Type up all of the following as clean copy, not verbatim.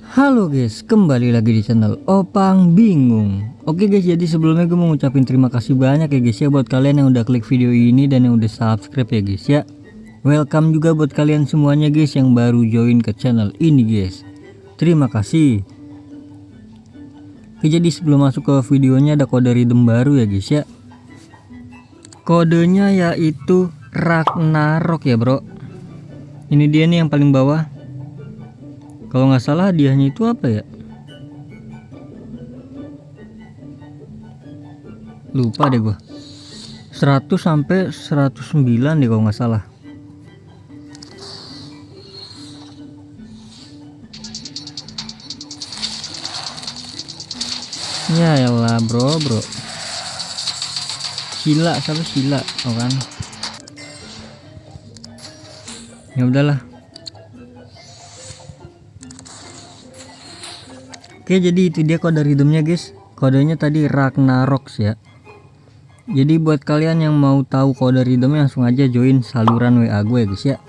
Halo guys, kembali lagi di channel Opang Bingung. Oke guys, jadi sebelumnya gue mau ngucapin terima kasih banyak ya guys ya buat kalian yang udah klik video ini dan yang udah subscribe ya guys ya. Welcome juga buat kalian semuanya guys yang baru join ke channel ini guys. Terima kasih. Oke, jadi sebelum masuk ke videonya ada kode redeem baru ya guys ya. Kodenya yaitu Ragnarok ya bro. Ini dia nih yang paling bawah. Kalau nggak salah hadiahnya itu apa ya? Lupa deh gua. 100 sampai 109 deh kalau nggak salah. Ya elah bro. Sila siapa Sila, oh kan? Ya udahlah. Oke, jadi itu dia kode redeemnya guys. Kodenya tadi Ragnarok ya. Jadi buat kalian yang mau tahu kode redeemnya langsung aja join saluran WA gue guys ya.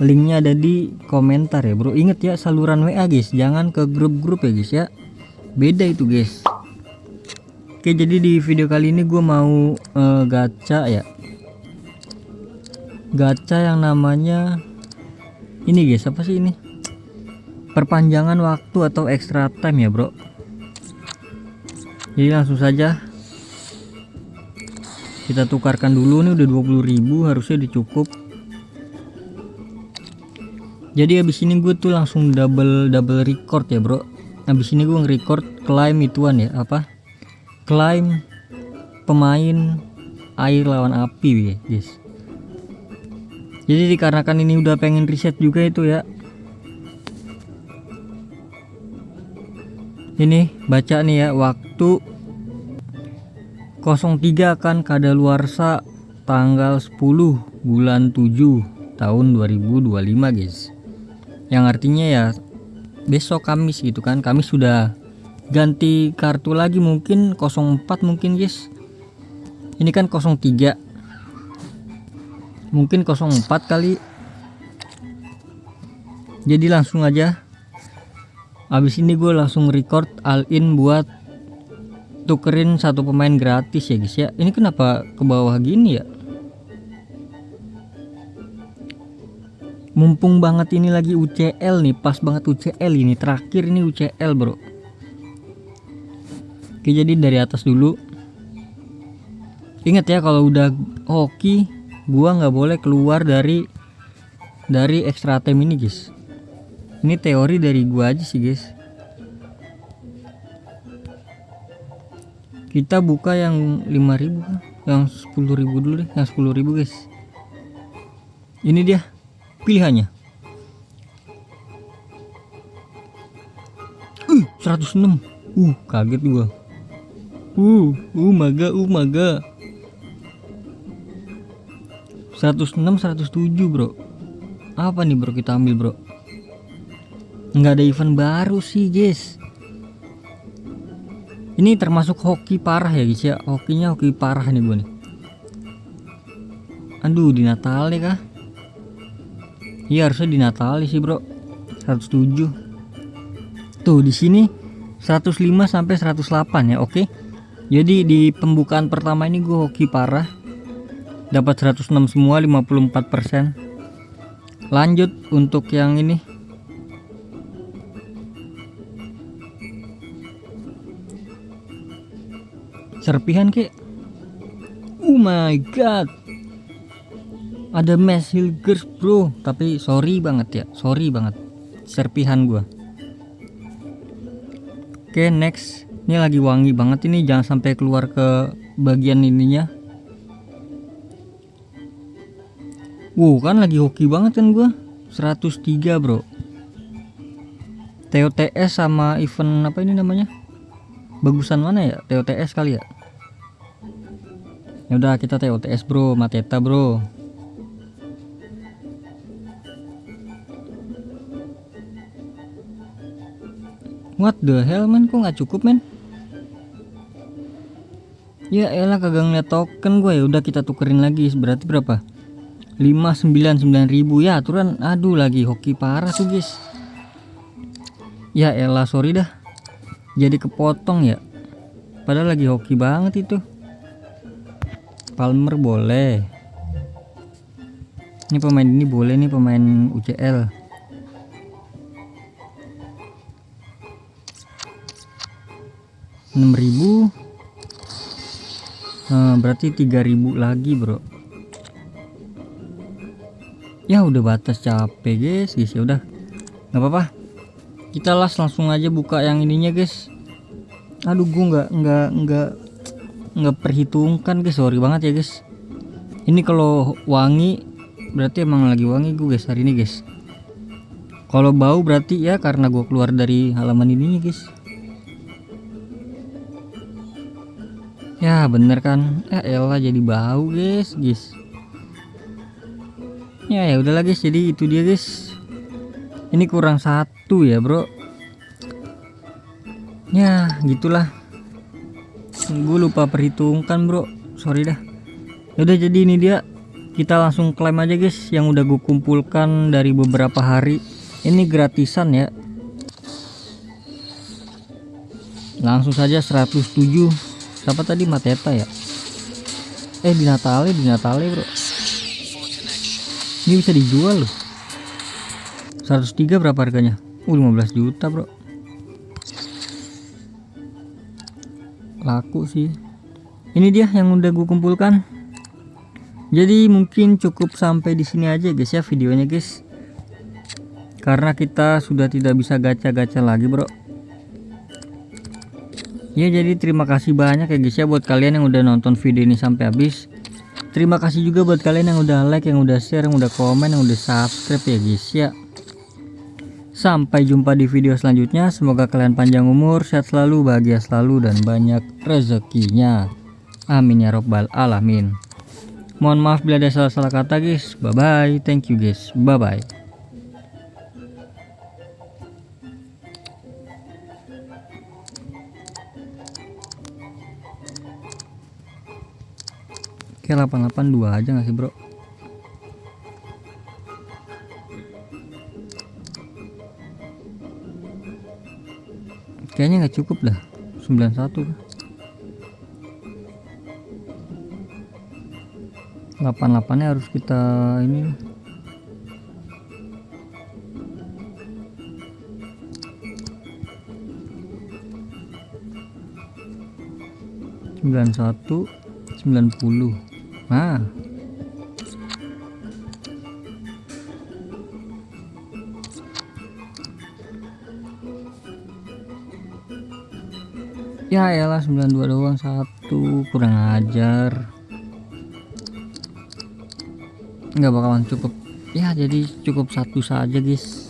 Linknya ada di komentar ya bro. Inget ya, saluran WA guys, jangan ke grup-grup ya guys ya. Beda itu guys. Oke, jadi di video kali ini gue mau gacha ya. Gacha yang namanya ini guys, apa sih ini? Perpanjangan waktu atau extra time ya bro. Jadi langsung saja kita tukarkan dulu, nih udah 20.000 harusnya dicukup. Jadi habis ini gue tuh langsung double record ya bro. Habis ini gue nge-record claim ituan ya, apa, claim pemain air lawan api ya guys. Jadi dikarenakan ini udah pengen reset juga itu ya. Ini baca nih ya, waktu 03 akan kadaluarsa tanggal 10 bulan 7 tahun 2025 guys. Yang artinya ya besok Kamis gitu kan. Kamis sudah ganti kartu lagi, mungkin 04 mungkin guys. Ini kan 03, mungkin 04 kali. Jadi langsung aja abis ini gue langsung record all in buat tukerin satu pemain gratis ya guys ya. Ini kenapa ke bawah gini ya? Mumpung banget ini lagi UCL nih, pas banget UCL ini, terakhir ini UCL bro. Oke, jadi dari atas dulu. Ingat ya, kalau udah hoki gua nggak boleh keluar dari extra time ini guys. Ini teori dari gua aja sih guys. Kita buka yang 5.000, yang 10.000 dulu deh, yang 10.000 guys. Ini dia pilihannya. 106. Kaget gua. Maga. 106 107 bro. Apa nih bro kita ambil bro? Nggak ada event baru sih guys. Ini termasuk hoki parah ya guys ya. Hokinya hoki parah nih gue nih. Aduh, di Natal ya kah? Iya harusnya di Natal sih bro. 107. Tuh di sini 105 sampai 108 ya. Oke. Jadi di pembukaan pertama ini gue hoki parah. Dapat 106 semua, 54%. Lanjut untuk yang ini. Serpihan kek. Oh my god. Ada Mass Hilgers bro. Tapi sorry banget ya. Sorry banget. Serpihan gua. Oke, next. Ini lagi wangi banget ini. Jangan sampai keluar ke bagian ininya. Kan lagi hoki banget kan gua. 103 bro. TOTS sama event apa ini namanya? Bagusan mana ya? TOTS kali ya? Ya udah kita TOTS bro, Mateta bro. What the hell man, kok nggak cukup men? Ya elah kagak ngeliat token gue. Ya udah kita tukerin lagi, berarti berapa? 599.000 ya aturan. Aduh lagi hoki parah tuh guys. Ya elah, sorry dah, jadi kepotong ya, padahal lagi hoki banget itu. Palmer boleh, ini pemain ini boleh nih, pemain UCL. Rp6.000. Berarti 3.000 lagi bro. Ya udah batas capek guys ya udah nggak apa-apa, kita langsung aja buka yang ininya guys. Aduh gua nggak perhitungkan guys, sorry banget ya guys. Ini kalau wangi berarti emang lagi wangi gue guys hari ini guys. Kalau bau berarti ya karena gue keluar dari halaman ininya guys. Ya bener kan, ya elah jadi bau guys. Ya udahlah guys, jadi itu dia guys. Ini kurang satu ya bro. Ya gitulah, gue lupa perhitungkan bro, sorry dah. Udah jadi ini dia, kita langsung klaim aja guys yang udah gue kumpulkan dari beberapa hari. Ini gratisan ya, langsung saja 107. Siapa tadi, Mateta ya? Di Natale bro, ini bisa dijual loh. 103 berapa harganya? 15 juta bro, laku sih. Ini dia yang udah gue kumpulkan. Jadi mungkin cukup sampai di sini aja guys ya videonya guys, karena kita sudah tidak bisa gacha-gacha lagi bro. Ya jadi terima kasih banyak ya guys ya buat kalian yang udah nonton video ini sampai habis. Terima kasih juga buat kalian yang udah like, yang udah share, yang udah komen, yang udah subscribe ya guys ya. Sampai jumpa di video selanjutnya. Semoga kalian panjang umur, sehat selalu, bahagia selalu, dan banyak rezekinya. Amin ya robbal alamin. Mohon maaf bila ada salah-salah kata guys. Bye bye, thank you guys, bye bye. Oke 882 aja gak sih bro? Kayaknya nggak cukup dah 91. 88 nya harus kita ini. (91) 90. Nah ya elah 92 doang, satu kurang ajar, nggak bakalan cukup ya. Jadi cukup satu saja guys.